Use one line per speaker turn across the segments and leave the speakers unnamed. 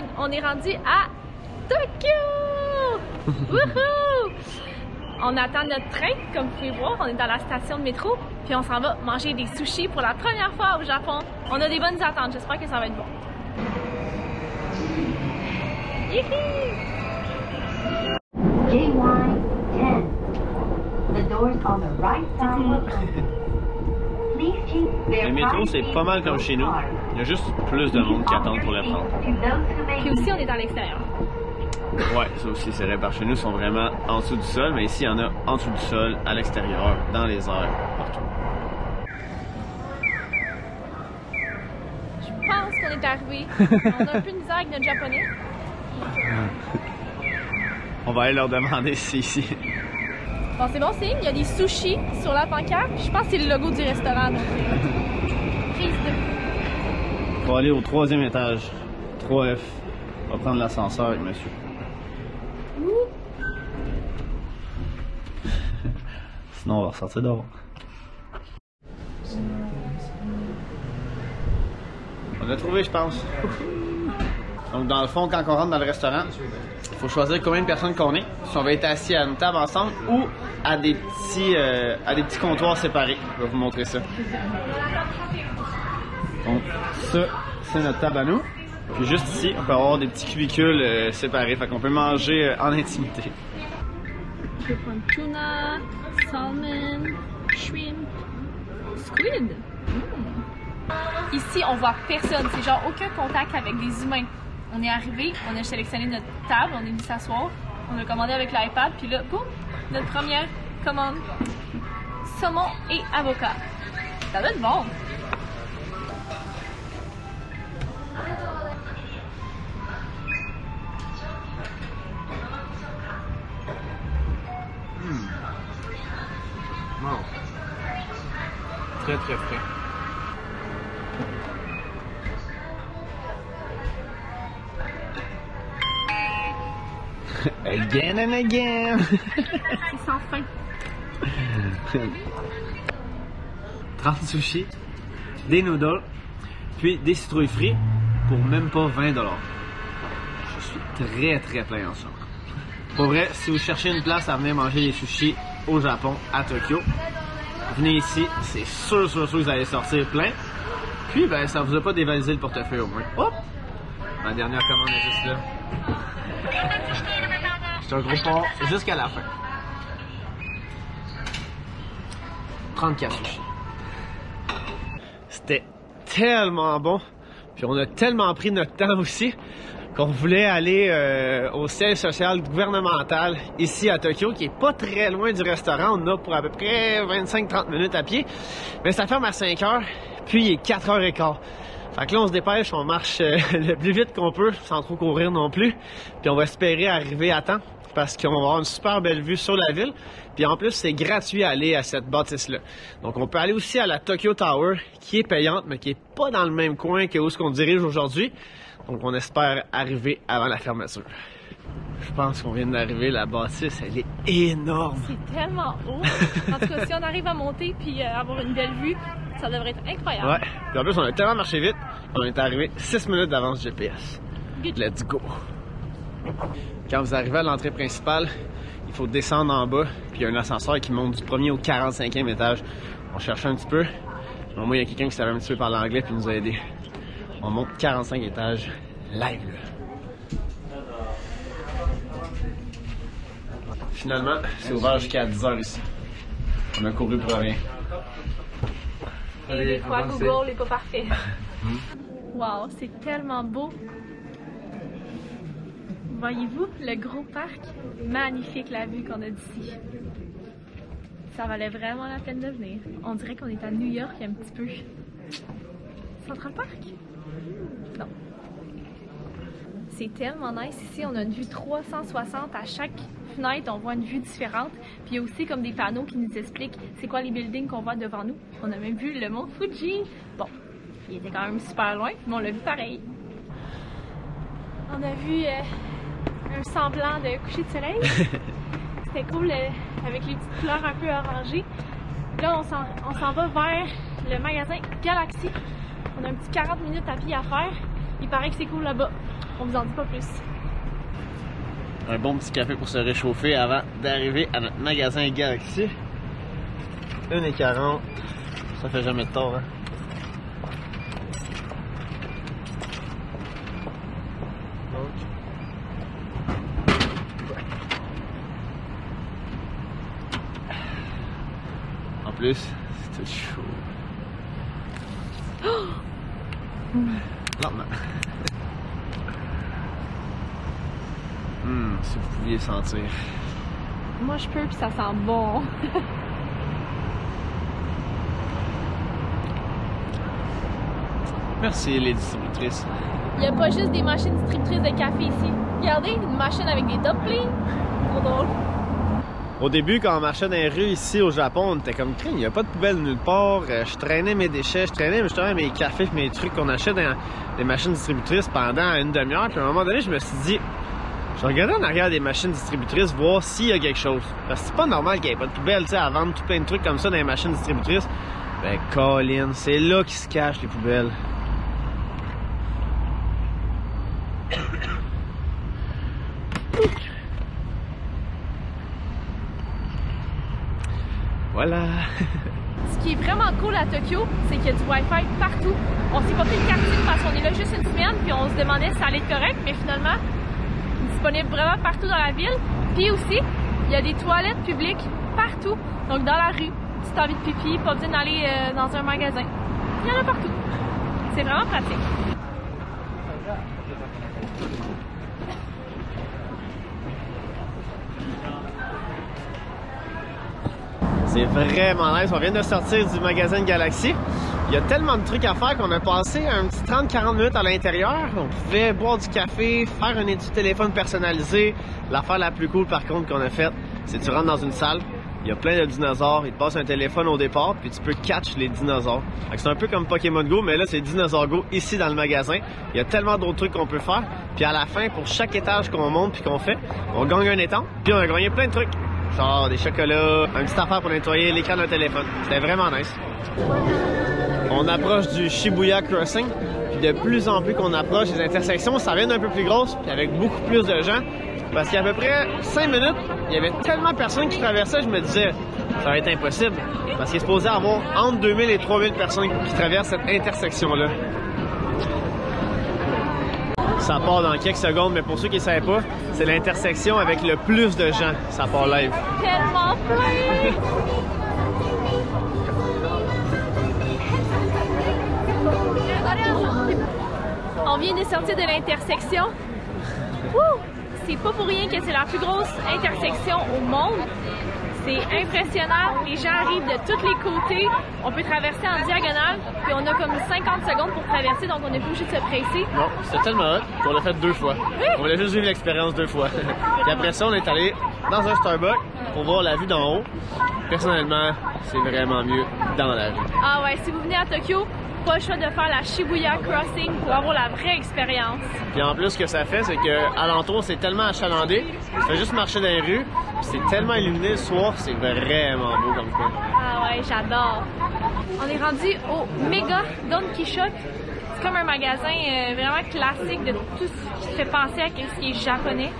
vlog, on est rendu à Tokyo! Wouhou! On attend notre train, comme vous pouvez voir, on est dans la station de métro, puis on s'en va manger des sushis pour la première fois au Japon. On a des bonnes attentes, j'espère que ça va être bon. Youhou!
JY10. The doors on the right side.
Le métro, c'est pas mal comme chez nous. Il y a juste plus de monde qui attend pour les prendre.
Puis aussi, on est à l'extérieur.
Ouais, ça aussi, c'est vrai. Par chez nous, ils sont vraiment en dessous du sol, mais ici, il y en a en dessous du sol, à l'extérieur, dans les airs, partout.
Je pense qu'on est arrivé. On a un peu de misère avec notre japonais.
On va aller leur demander si c'est ici.
Bon, c'est bon signe, il y a des sushis sur la pancarte. Je pense que c'est le logo du restaurant. Donc, prise de...
On va aller au 3e étage. 3F. On va prendre l'ascenseur avec monsieur. Sinon, on va ressortir dehors. On l'a trouvé, je pense. Donc, dans le fond, quand on rentre dans le restaurant, il faut choisir combien de personnes qu'on est. Si on va être assis à une table ensemble ou à des petits comptoirs séparés. Je vais vous montrer ça. Donc, ça, c'est notre table à nous. Puis juste ici, on peut avoir des petits cubicules séparés. Fait qu'on peut manger en intimité.
Je vais prendre tuna, salmon, shrimp, squid. Ici, on voit personne. C'est genre aucun contact avec des humains. On est arrivé, on a sélectionné notre table, on est venu s'asseoir, on a commandé avec l'iPad, puis là, boum, notre première commande. Saumon et avocat. Ça doit être bon.
Wow. Très très frais. Again and again!
C'est sans fin.
30 sushis, des noodles, puis des citrouilles frites pour même pas 20 $. Je suis très très plein en ce moment. Pour vrai, si vous cherchez une place à venir manger des sushis au Japon, à Tokyo, venez ici, c'est sûr que vous allez sortir plein. Puis ben ça vous a pas dévalisé le portefeuille au moins. Hop! Ma dernière commande est juste là. C'est un gros port jusqu'à la fin. 34 sushis. C'était tellement bon. Puis on a tellement pris notre temps aussi qu'on voulait aller au siège social gouvernemental ici à Tokyo, qui est pas très loin du restaurant. On a pour à peu près 25-30 minutes à pied. Mais ça ferme à 5 h, puis il est 4 h 15. Fait que là, on se dépêche, on marche le plus vite qu'on peut, sans trop courir non plus. Puis on va espérer arriver à temps, parce qu'on va avoir une super belle vue sur la ville. Puis en plus, c'est gratuit aller à cette bâtisse-là. Donc on peut aller aussi à la Tokyo Tower, qui est payante, mais qui est pas dans le même coin que où est-ce qu'on dirige aujourd'hui. Donc on espère arriver avant la fermeture. Je pense qu'on vient d'arriver, la bâtisse, elle est énorme.
C'est tellement haut. En tout cas, si on arrive à monter puis avoir une belle vue, ça devrait être incroyable.
Ouais. Puis en plus, on a tellement marché vite, on est arrivé 6 minutes d'avance GPS.
Good.
Let's go. Quand vous arrivez à l'entrée principale, il faut descendre en bas, puis il y a un ascenseur qui monte du 1er au 45e étage. On cherchait un petit peu. Au moins, il y a quelqu'un qui savait un petit peu parler anglais puis nous a aidés. On monte 45 étages live là. Finalement, c'est ouvert jusqu'à 10 h ici. On a couru pour rien.
Et des fois, Google n'est pas parfait. Wow, c'est tellement beau. Voyez-vous le gros parc? Magnifique la vue qu'on a d'ici. Ça valait vraiment la peine de venir. On dirait qu'on est à New York un petit peu. Central Park? Non. C'est tellement nice ici. On a une vue 360 à chaque fenêtre. On voit une vue différente. Puis il y a aussi comme des panneaux qui nous expliquent c'est quoi les buildings qu'on voit devant nous. On a même vu le mont Fuji. Bon, il était quand même super loin, mais on l'a vu pareil. On a vu un semblant de coucher de soleil. C'était cool avec les petites fleurs un peu orangées. Là, on s'en va vers le magasin Galaxy. On a un petit 40 minutes à pied à faire. Il paraît que c'est cool là-bas. On vous en dit pas plus.
Un bon petit café pour se réchauffer avant d'arriver à notre magasin Galaxy. 1h40. Ça fait jamais de tort, hein? En plus, c'est tout chaud. Lentement. Si vous pouviez sentir.
Moi je peux puis ça sent bon.
Merci les distributrices.
Il n'y a pas juste des machines distributrices de café ici. Regardez, une machine avec des dumplings. Trop drôle.
Au début, quand on marchait dans les rues ici au Japon, on était comme il n'y a pas de poubelle nulle part. Je traînais mes déchets, je traînais justement mes cafés, mes trucs qu'on achète dans les machines distributrices pendant une demi-heure. Puis à un moment donné, je me suis dit, je regardais en arrière des machines distributrices voir s'il y a quelque chose. Parce que c'est pas normal qu'il n'y ait pas de poubelle, tu sais, à vendre tout plein de trucs comme ça dans les machines distributrices. Ben, Colin, c'est là qu'ils se cachent les poubelles. Voilà.
Ce qui est vraiment cool à Tokyo, c'est qu'il y a du Wi-Fi partout. On s'est pas pris le quartier parce qu'on est là juste une semaine, puis on se demandait si ça allait être correct, mais finalement, disponible vraiment partout dans la ville. Puis aussi, il y a des toilettes publiques partout. Donc dans la rue, si t'as envie de pipi, pas besoin d'aller dans un magasin. Il y en a partout. C'est vraiment pratique.
C'est vraiment nice. On vient de sortir du magasin Galaxy. Il y a tellement de trucs à faire qu'on a passé un petit 30-40 minutes à l'intérieur. On pouvait boire du café, faire un étui de téléphone personnalisé. L'affaire la plus cool par contre qu'on a faite, c'est que tu rentres dans une salle, il y a plein de dinosaures, ils te passent un téléphone au départ, puis tu peux catch les dinosaures. C'est un peu comme Pokémon Go, mais là c'est Dinosaur Go ici dans le magasin. Il y a tellement d'autres trucs qu'on peut faire. Puis à la fin, pour chaque étage qu'on monte puis qu'on fait, on gagne un étang, puis on a gagné plein de trucs. Genre des chocolats, un petit affaire pour nettoyer l'écran d'un téléphone. C'était vraiment nice. On approche du Shibuya Crossing, puis de plus en plus qu'on approche les intersections, ça devient un peu plus grosse, puis avec beaucoup plus de gens. Parce qu'il y a à peu près 5 minutes, il y avait tellement de personnes qui traversaient, je me disais, ça va être impossible. Parce qu'il est supposé avoir entre 2000 et 3000 personnes qui traversent cette intersection-là. Ça part dans quelques secondes, mais pour ceux qui ne savaient pas, c'est l'intersection avec le plus de gens. Ça part live.
Tellement plein! On vient de sortir de l'intersection. C'est pas pour rien que c'est la plus grosse intersection au monde. C'est impressionnant. Les gens arrivent de tous les côtés. On peut traverser en diagonale. Puis on a comme 50 secondes pour traverser, donc on n'est pas obligé de se presser.
Non, c'était tellement hot qu'on l'a fait 2 fois.
Oui.
On voulait juste vivre l'expérience 2 fois. Puis après ça, on est allé dans un Starbucks pour voir la vue d'en haut. Personnellement, c'est vraiment mieux dans la rue.
Ah ouais, si vous venez à Tokyo, pas le choix de faire la Shibuya Crossing pour avoir la vraie expérience.
Puis en plus, ce que ça fait, c'est que alentour, c'est tellement achalandé. Tu fais juste marcher dans les rues, puis c'est tellement illuminé le soir, c'est vraiment beau comme coin.
Ah ouais, j'adore. On est rendu au Mega Don Quichotte. C'est comme un magasin vraiment classique de tout ce qui fait penser à ce qui est japonais.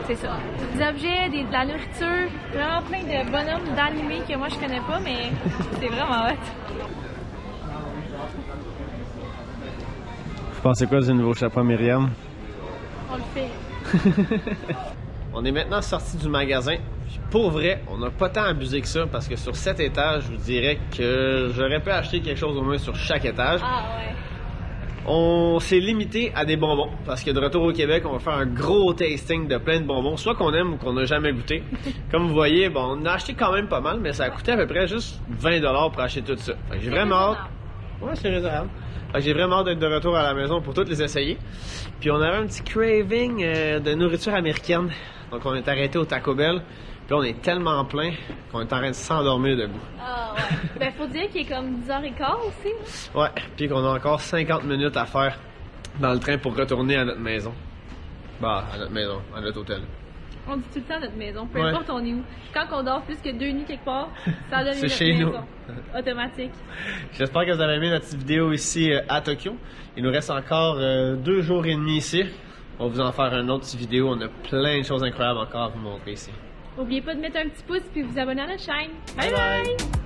C'est ça. Des objets, de la nourriture, vraiment plein de bonhommes d'animés que moi je connais pas, mais c'est vraiment hot.
Vous pensez quoi du nouveau chapeau Myriam?
On le fait.
On est maintenant sorti du magasin. Pour vrai, on n'a pas tant abusé que ça parce que sur 7 étages, je vous dirais que j'aurais pu acheter quelque chose au moins sur chaque étage.
Ah ouais.
On s'est limité à des bonbons parce que de retour au Québec, on va faire un gros tasting de plein de bonbons, soit qu'on aime ou qu'on n'a jamais goûté. Comme vous voyez, bon, on a acheté quand même pas mal, mais ça a coûté à peu près juste 20$ pour acheter tout ça. Fait que j'ai vraiment hâte. Ouais, c'est raisonnable. J'ai vraiment hâte d'être de retour à la maison pour toutes les essayer. Puis on avait un petit craving de nourriture américaine. Donc on est arrêté au Taco Bell. Puis on est tellement plein qu'on est en train de s'endormir debout.
Ah ouais. Ben faut dire qu'il est comme 10h15 aussi.
Ouais, puis qu'on a encore 50 minutes à faire dans le train pour retourner à notre maison. Bah, à notre maison, à notre hôtel.
On dit tout le temps notre maison, peu importe on est où. Quand on dort plus que 2 nuits quelque part, ça donne
c'est
notre
chez
maison.
nous.
Automatique.
J'espère que vous avez aimé notre petite vidéo ici à Tokyo. Il nous reste encore 2 jours et demi ici. On va vous en faire une autre petite vidéo. On a plein de choses incroyables encore à vous montrer ici.
N'oubliez pas de mettre un petit pouce puis vous abonner à la chaîne.
Bye bye!